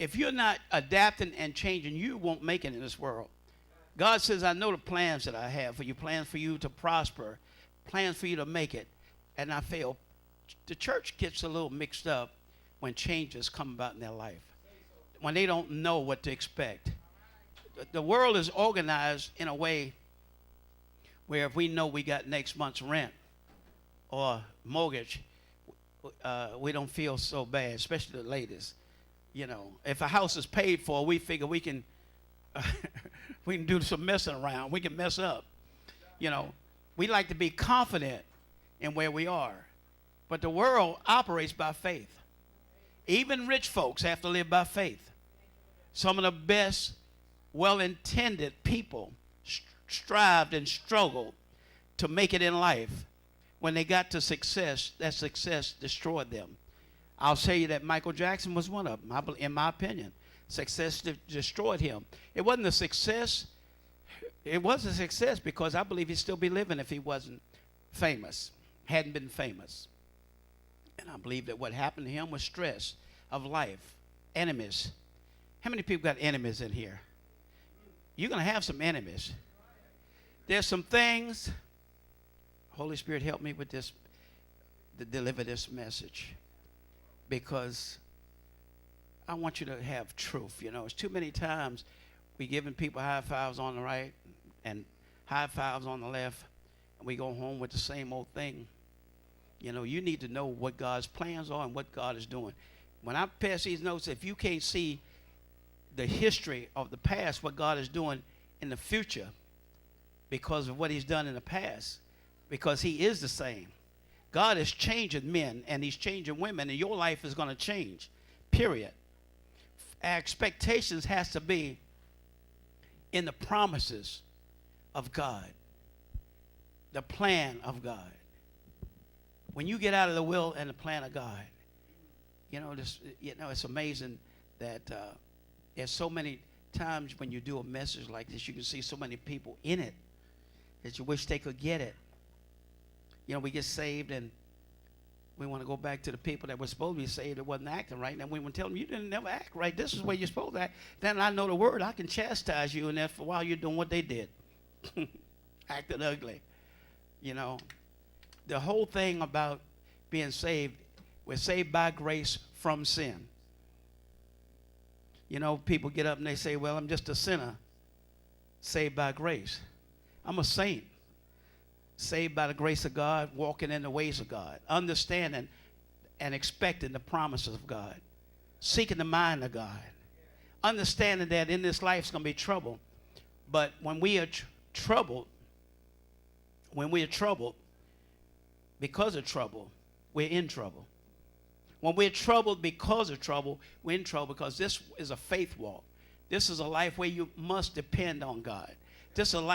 if you're not adapting and changing, you won't make it in this world. God says, I know the plans that I have for you, plans for you to prosper, plans for you to make it, and I fail. The church gets a little mixed up when changes come about in their life, when they don't know what to expect. The world is organized in a way where if we know we got next month's rent or mortgage, we don't feel so bad, especially the ladies. You know, if a house is paid for, we figure we can we can do some messing around. We can mess up. You know, we like to be confident in where we are. But the world operates by faith. Even rich folks have to live by faith. Some of the best, well-intended people strived and struggled to make it in life. When they got to success, that success destroyed them. I'll tell you that Michael Jackson was one of them, in my opinion. Success destroyed him. It wasn't a success. It was a success because I believe he'd still be living if he wasn't famous, hadn't been famous. And I believe that what happened to him was stress of life, enemies. How many people got enemies in here? You're going to have some enemies. There's some things. Holy Spirit, help me with this, to deliver this message, because I want you to have truth. You know, it's too many times we giving people high fives on the right and high fives on the left, and we go home with the same old thing. You know, you need to know what God's plans are and what God is doing. When I pass these notes, if you can't see the history of the past, what God is doing in the future because of what he's done in the past, because he is the same. God is changing men and he's changing women, and your life is going to change, period. Our expectations has to be in the promises of God, the plan of God. When you get out of the will and the plan of God, it's amazing that there's so many times when you do a message like this, you can see so many people in it that you wish they could get it. You know, we get saved and we want to go back to the people that were supposed to be saved that wasn't acting right. And we want to tell them, you didn't never act right. This is where you're supposed to act. Then I know the word. I can chastise you in that for while you're doing what they did. Acting ugly. You know, the whole thing about being saved, we're saved by grace from sin. You know, people get up and they say, well, I'm just a sinner saved by grace. I'm a saint saved by the grace of God, walking in the ways of God, understanding and expecting the promises of God, seeking the mind of God, understanding that in this life is going to be trouble. But when we are troubled, because of trouble, we're in trouble. When we're troubled because of trouble, we're in trouble, because this is a faith walk. This is a life where you must depend on God. This is a life